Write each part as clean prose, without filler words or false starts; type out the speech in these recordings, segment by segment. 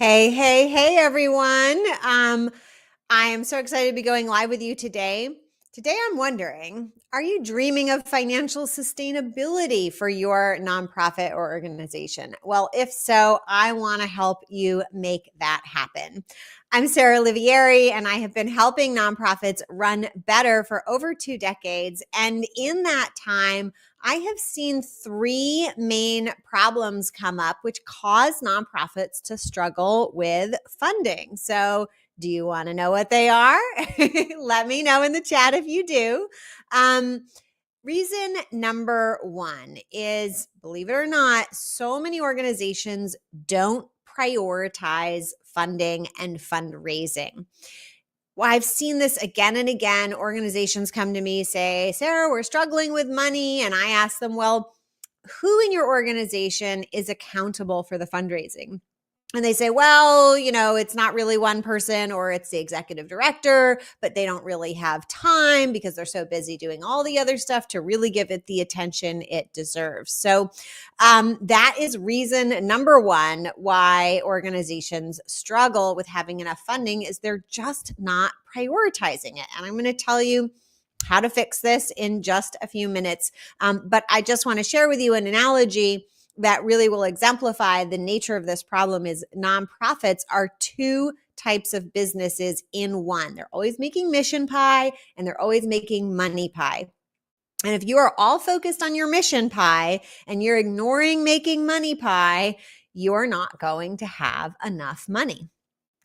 Hey, everyone. I am so excited to be going live with you today. Today, I'm wondering, are you dreaming of financial sustainability for your nonprofit or organization? Well, if so, I want to help you make that happen. I'm Sarah Olivieri, and I have been helping nonprofits run better for over 2 decades. And in that time, I have seen 3 main problems come up which cause nonprofits to struggle with funding. So, do you want to know what they are? Let me know in the chat if you do. Reason number 1 is, believe it or not, so many organizations don't prioritize funding and fundraising. Well, I've seen this again and again. Organizations come to me, say, Sarah, we're struggling with money. And I ask them, well, who in your organization is accountable for the fundraising? And they say, well, it's not really one person, or it's the executive director, but they don't really have time because they're so busy doing all the other stuff to really give it the attention it deserves. So that is reason number 1 why organizations struggle with having enough funding is they're just not prioritizing it. And I'm going to tell you how to fix this in just a few minutes. But I just want to share with you an analogy that really will exemplify the nature of this problem. Is nonprofits are 2 types of businesses in one. They're always making mission pie and they're always making money pie. And if you are all focused on your mission pie and you're ignoring making money pie, you're not going to have enough money.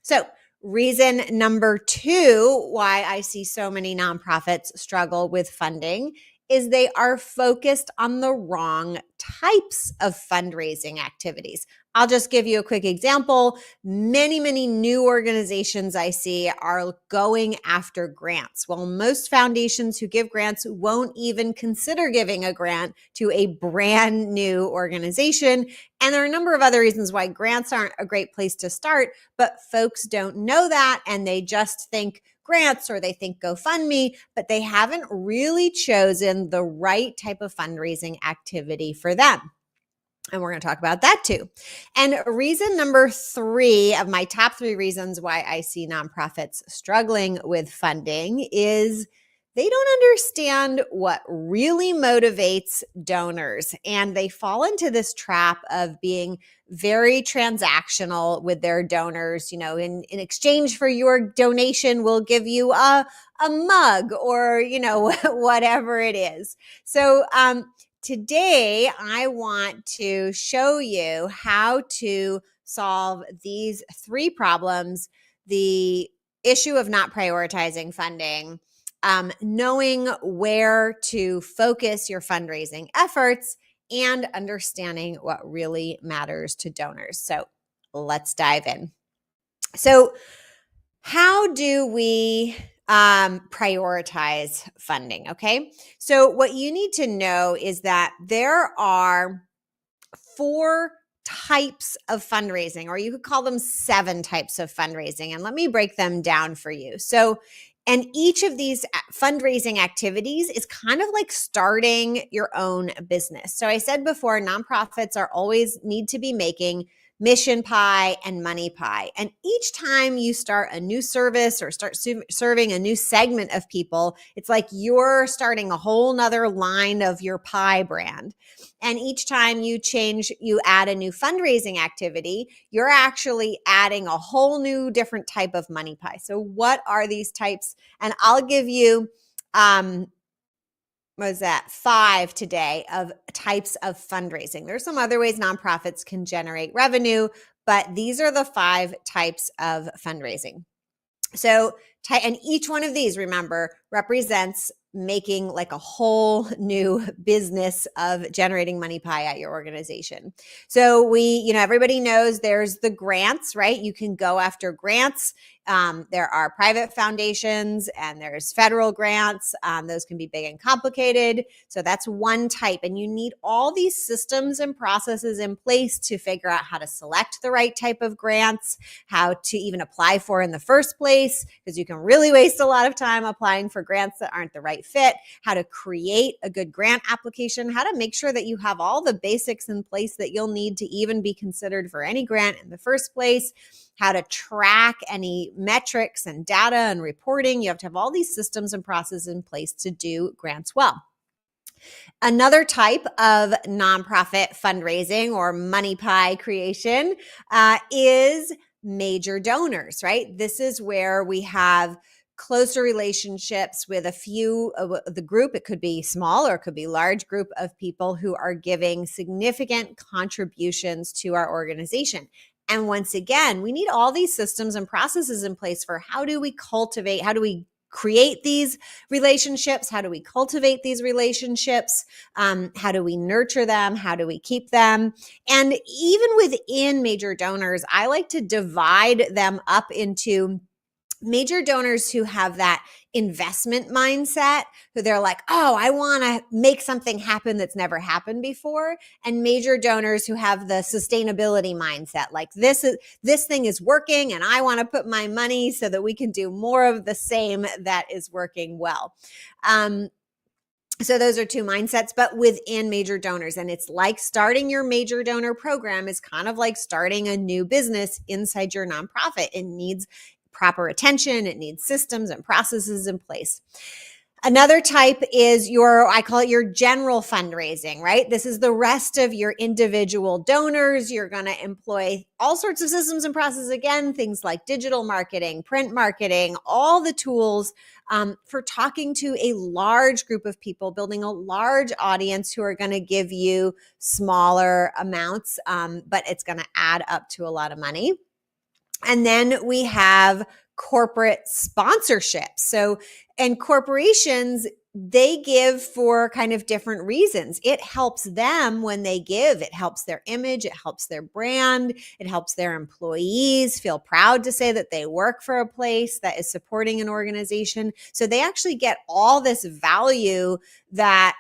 So, reason number 2 why I see so many nonprofits struggle with funding is they are focused on the wrong types of fundraising activities. I'll just give you a quick example. Many new organizations I see are going after grants. Well, most foundations who give grants won't even consider giving a grant to a brand new organization. And there are a number of other reasons why grants aren't a great place to start, but folks don't know that and they just think grants or they think GoFundMe, but they haven't really chosen the right type of fundraising activity for them. And we're going to talk about that too. And reason number 3 of my top 3 reasons why I see nonprofits struggling with funding is they don't understand what really motivates donors. And they fall into this trap of being very transactional with their donors. In exchange for your donation, we'll give you a mug or, whatever it is. So, today, I want to show you how to solve these 3 problems: the issue of not prioritizing funding, knowing where to focus your fundraising efforts, and understanding what really matters to donors. So let's dive in. So how do we prioritize funding? Okay. So what you need to know is that there are 4 types of fundraising, or you could call them 7 types of fundraising. And let me break them down for you. And each of these fundraising activities is kind of like starting your own business. So I said before, nonprofits are always need to be making mission pie and money pie. And each time you start a new service or start serving a new segment of people, it's like you're starting a whole nother line of your pie brand. And each time you add a new fundraising activity, you're actually adding a whole new different type of money pie. So what are these types? And I'll give you 5 today of types of fundraising. There's some other ways nonprofits can generate revenue, but these are the 5 types of fundraising. So, and each one of these, remember, represents making like a whole new business of generating money pie at your organization. So everybody knows there's the grants, right? You can go after grants. There are private foundations and there's federal grants. Those can be big and complicated. So that's one type. And you need all these systems and processes in place to figure out how to select the right type of grants, how to even apply for in the first place, because you can really waste a lot of time applying for grants that aren't the right fit, how to create a good grant application, how to make sure that you have all the basics in place that you'll need to even be considered for any grant in the first place, how to track any metrics and data and reporting. You have to have all these systems and processes in place to do grants well. Another type of nonprofit fundraising or money pie creation is major donors, right? This is where we have closer relationships with a few of the group. It could be small or it could be large group of people who are giving significant contributions to our organization. And once again, we need all these systems and processes in place for how do we cultivate, how do we create these relationships? How do we cultivate these relationships? How do we nurture them? How do we keep them? And even within major donors, I like to divide them up into major donors who have that investment mindset, who they're like, oh, I want to make something happen that's never happened before. And major donors who have the sustainability mindset, like this thing is working and I want to put my money so that we can do more of the same that is working well. So those are two mindsets, but within major donors. And it's like starting your major donor program is kind of like starting a new business inside your nonprofit. It needs proper attention. It needs systems and processes in place. Another type is I call it your general fundraising, right? This is the rest of your individual donors. You're going to employ all sorts of systems and processes, again, things like digital marketing, print marketing, all the tools for talking to a large group of people, building a large audience who are going to give you smaller amounts, but it's going to add up to a lot of money. And then we have corporate sponsorships. So, and corporations, they give for kind of different reasons. It helps them when they give. It helps their image. It helps their brand. It helps their employees feel proud to say that they work for a place that is supporting an organization. So they actually get all this value that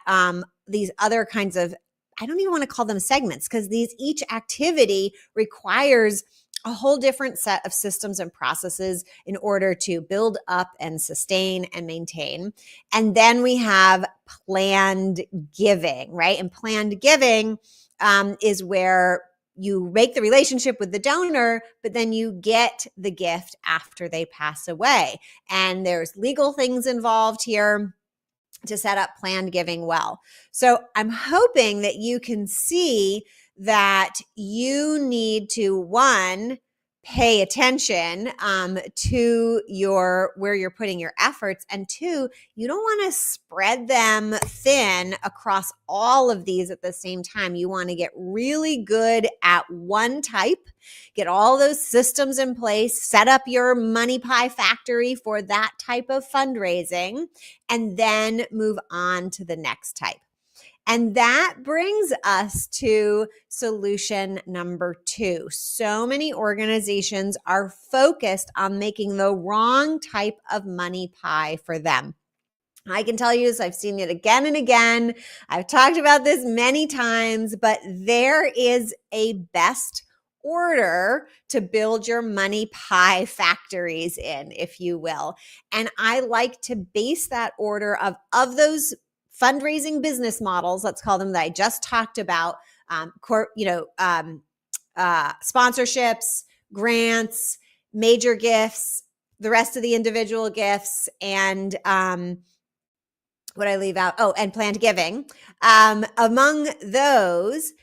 these other kinds of, I don't even want to call them segments, because each activity requires a whole different set of systems and processes in order to build up and sustain and maintain. And then we have planned giving, right? And planned giving is where you make the relationship with the donor, but then you get the gift after they pass away. And there's legal things involved here to set up planned giving well. So I'm hoping that you can see that you need to, one, pay attention to where you're putting your efforts, and two, you don't want to spread them thin across all of these at the same time. You want to get really good at one type, get all those systems in place, set up your money pie factory for that type of fundraising, and then move on to the next type. And that brings us to solution number 2. So many organizations are focused on making the wrong type of money pie for them. I can tell you this, I've seen it again and again. I've talked about this many times, but there is a best order to build your money pie factories in, if you will. And I like to base that order of those fundraising business models, let's call them, that I just talked about, sponsorships, grants, major gifts, the rest of the individual gifts, and what I leave out? Oh, and planned giving. Among those,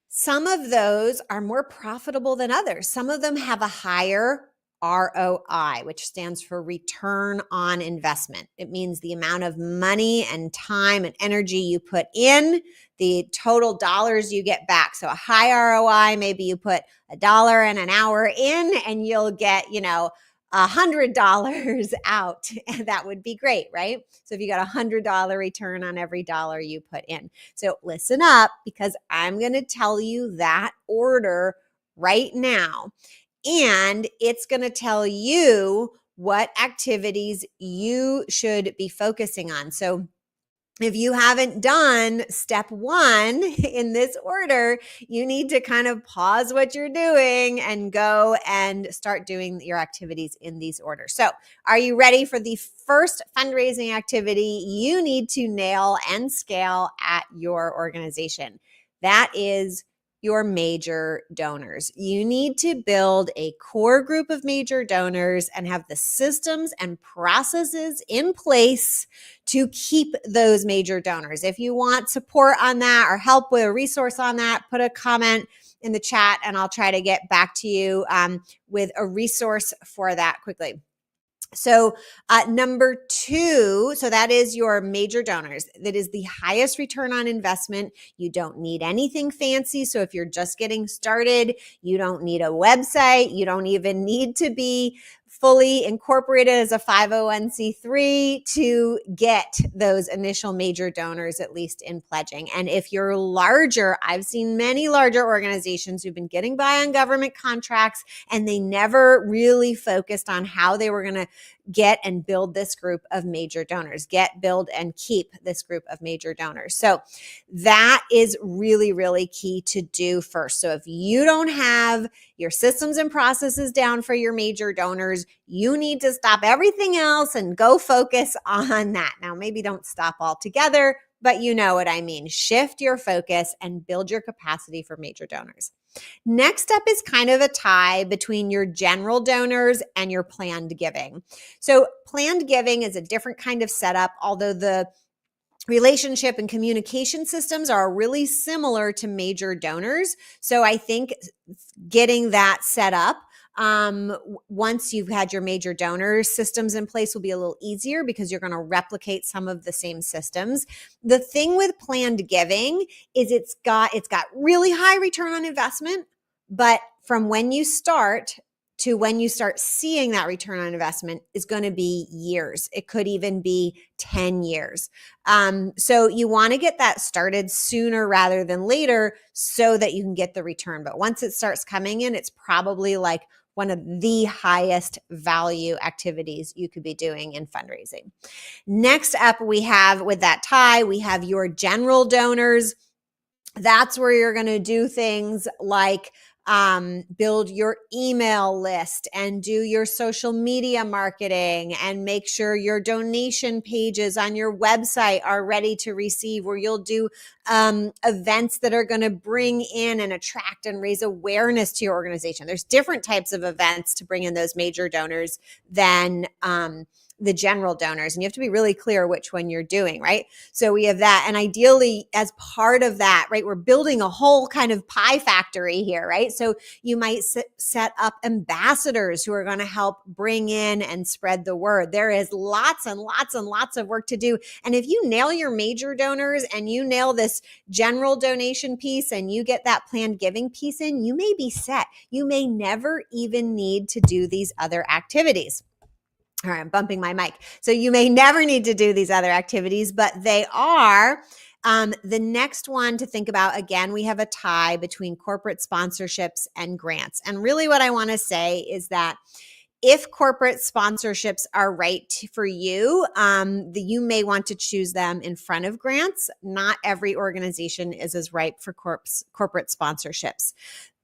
some of those are more profitable than others. Some of them have a higher ROI, which stands for return on investment. It means the amount of money and time and energy you put in, the total dollars you get back. So a high ROI, maybe you put $1 and an hour in and you'll get, $100 out. That would be great, right? So if you got $100 return on every dollar you put in. So listen up, because I'm going to tell you that order right now. and it's going to tell you what activities you should be focusing on. So if you haven't done step 1 in this order, you need to kind of pause what you're doing and go and start doing your activities in these orders. So, are you ready for the first fundraising activity you need to nail and scale at your organization? That is your major donors. You need to build a core group of major donors and have the systems and processes in place to keep those major donors. If you want support on that or help with a resource on that, put a comment in the chat and I'll try to get back to you with a resource for that quickly. So number 2, so that is your major donors. That is the highest return on investment. You don't need anything fancy. So if you're just getting started, you don't need a website. You don't even need to be fully incorporated as a 501c3 to get those initial major donors, at least in pledging. And if you're larger, I've seen many larger organizations who've been getting by on government contracts and they never really focused on how they were going to get and build this group of major donors, build and keep this group of major donors. So that is really, really key to do first. So if you don't have your systems and processes down for your major donors, you need to stop everything else and go focus on that. Now, maybe don't stop altogether, but you know what I mean. Shift your focus and build your capacity for major donors. Next up is kind of a tie between your general donors and your planned giving. So planned giving is a different kind of setup, although the relationship and communication systems are really similar to major donors. So I think getting that set up once you've had your major donor systems in place will be a little easier because you're going to replicate some of the same systems. The thing with planned giving is it's got really high return on investment, but from when you start to when you start seeing that return on investment is going to be years. It could even be 10 years. So you want to get that started sooner rather than later so that you can get the return. But once it starts coming in, it's probably like one of the highest value activities you could be doing in fundraising. Next up, we have with that tie, we have your general donors. That's where you're going to do things like build your email list and do your social media marketing and make sure your donation pages on your website are ready to receive, where you'll do events that are going to bring in and attract and raise awareness to your organization. There's different types of events to bring in those major donors than the general donors. And you have to be really clear which one you're doing, right? So we have that. And ideally, as part of that, right, we're building a whole kind of pie factory here, right? So you might set up ambassadors who are going to help bring in and spread the word. There is lots and lots and lots of work to do. And if you nail your major donors and you nail this general donation piece and you get that planned giving piece in, you may be set. You may never even need to do these other activities. All right, I'm bumping my mic. So you may never need to do these other activities, but they are the next one to think about. Again, we have a tie between corporate sponsorships and grants. And really what I want to say is that if corporate sponsorships are right for you, you may want to choose them in front of grants. Not every organization is as ripe for corporate sponsorships.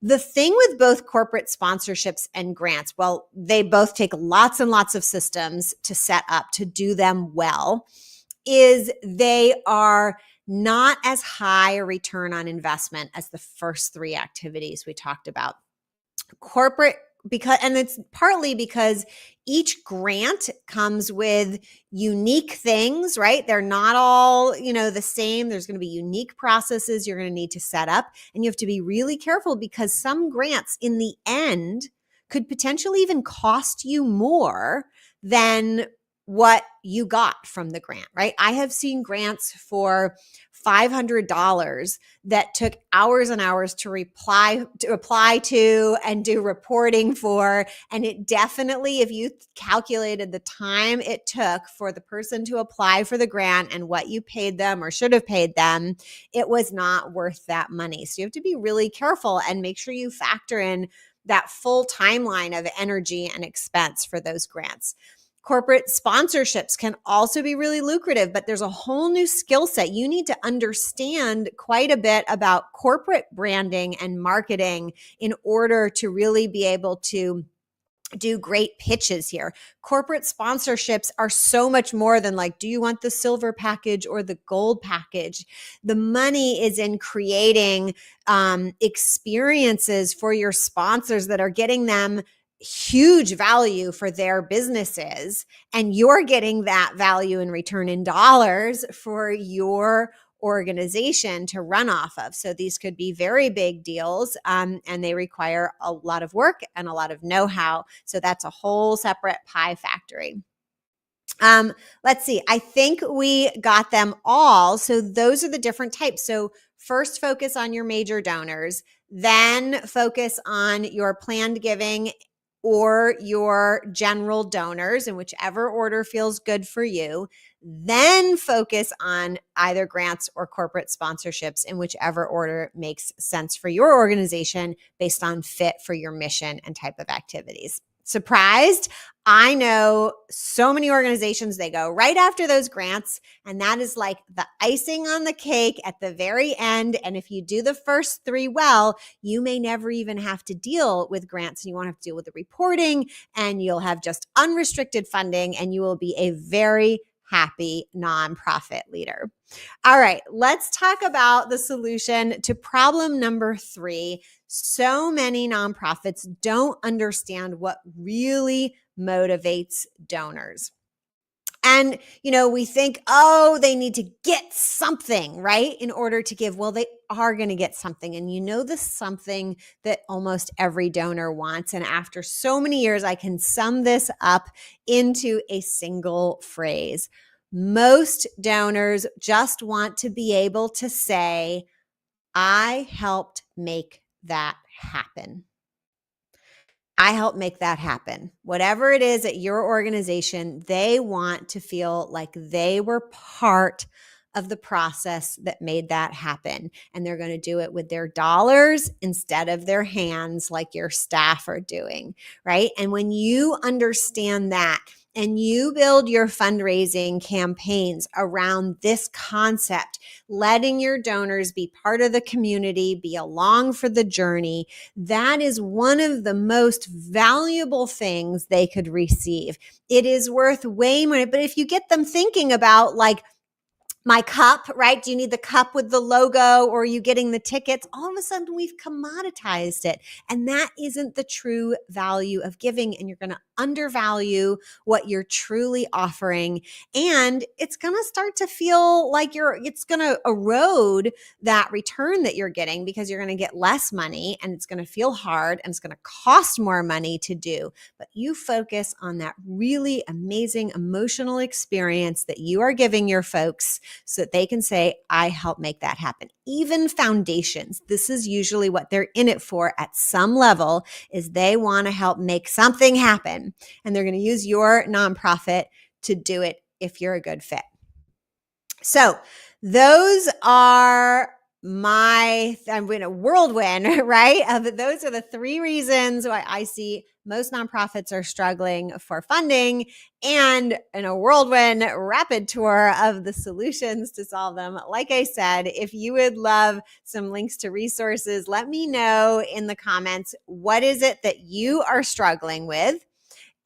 The thing with both corporate sponsorships and grants, well, they both take lots and lots of systems to set up to do them well, is they are not as high a return on investment as the first 3 activities we talked about. Corporate, and it's partly because each grant comes with unique things, right? They're not all, the same. There's going to be unique processes you're going to need to set up. And you have to be really careful because some grants in the end could potentially even cost you more than what you got from the grant, right? I have seen grants for $500 that took hours and hours to apply to and do reporting for. And it definitely, if you calculated the time it took for the person to apply for the grant and what you paid them or should have paid them, it was not worth that money. So you have to be really careful and make sure you factor in that full timeline of energy and expense for those grants. Corporate sponsorships can also be really lucrative, but there's a whole new skill set. You need to understand quite a bit about corporate branding and marketing in order to really be able to do great pitches here. Corporate sponsorships are so much more than like, do you want the silver package or the gold package? The money is in creating experiences for your sponsors that are getting them huge value for their businesses, and you're getting that value in return in dollars for your organization to run off of. So these could be very big deals, and they require a lot of work and a lot of know-how. So that's a whole separate pie factory. Let's see. I think we got them all. So those are the different types. So first, focus on your major donors, then focus on your planned giving or your general donors in whichever order feels good for you. Then focus on either grants or corporate sponsorships in whichever order makes sense for your organization based on fit for your mission and type of activities. Surprised? I know so many organizations, they go right after those grants, and that is like the icing on the cake at the very end. And if you do the first three well, you may never even have to deal with grants, and you won't have to deal with the reporting, and you'll have just unrestricted funding, and you will be a very happy nonprofit leader. All right, let's talk about the solution to problem number 3. So many nonprofits don't understand what really motivates donors. And, we think, oh, they need to get something, right, in order to give. Well, they are going to get something. And the something that almost every donor wants. And after so many years, I can sum this up into a single phrase. Most donors just want to be able to say, I helped make that happen. I help make that happen. Whatever it is at your organization, they want to feel like they were part of the process that made that happen. And they're going to do it with their dollars instead of their hands like your staff are doing, right? And when you understand that, and you build your fundraising campaigns around this concept, letting your donors be part of the community, be along for the journey, that is one of the most valuable things they could receive. It is worth way more. But if you get them thinking about like, my cup, right? Do you need the cup with the logo, or are you getting the tickets? All of a sudden we've commoditized it. And that isn't the true value of giving. And you're going to undervalue what you're truly offering. And it's going to start to feel like it's going to erode that return that you're getting, because you're going to get less money, and it's going to feel hard, and it's going to cost more money to do. But you focus on that really amazing emotional experience that you are giving your folks, so that they can say, I help make that happen. Even foundations, this is usually what they're in it for at some level, is they want to help make something happen. And they're going to use your nonprofit to do it if you're a good fit. So those are I'm in a whirlwind, right? Those are the 3 reasons why I see most nonprofits are struggling for funding, and in a whirlwind rapid tour of the solutions to solve them. Like I said, if you would love some links to resources, let me know in the comments, what is it that you are struggling with?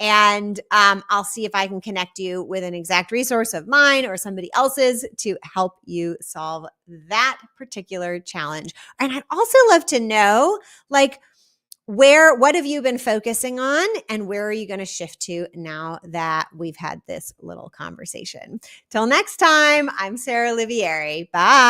And I'll see if I can connect you with an exact resource of mine or somebody else's to help you solve that particular challenge. And I'd also love to know, like, what have you been focusing on, and where are you going to shift to now that we've had this little conversation? Till next time, I'm Sarah Olivieri. Bye.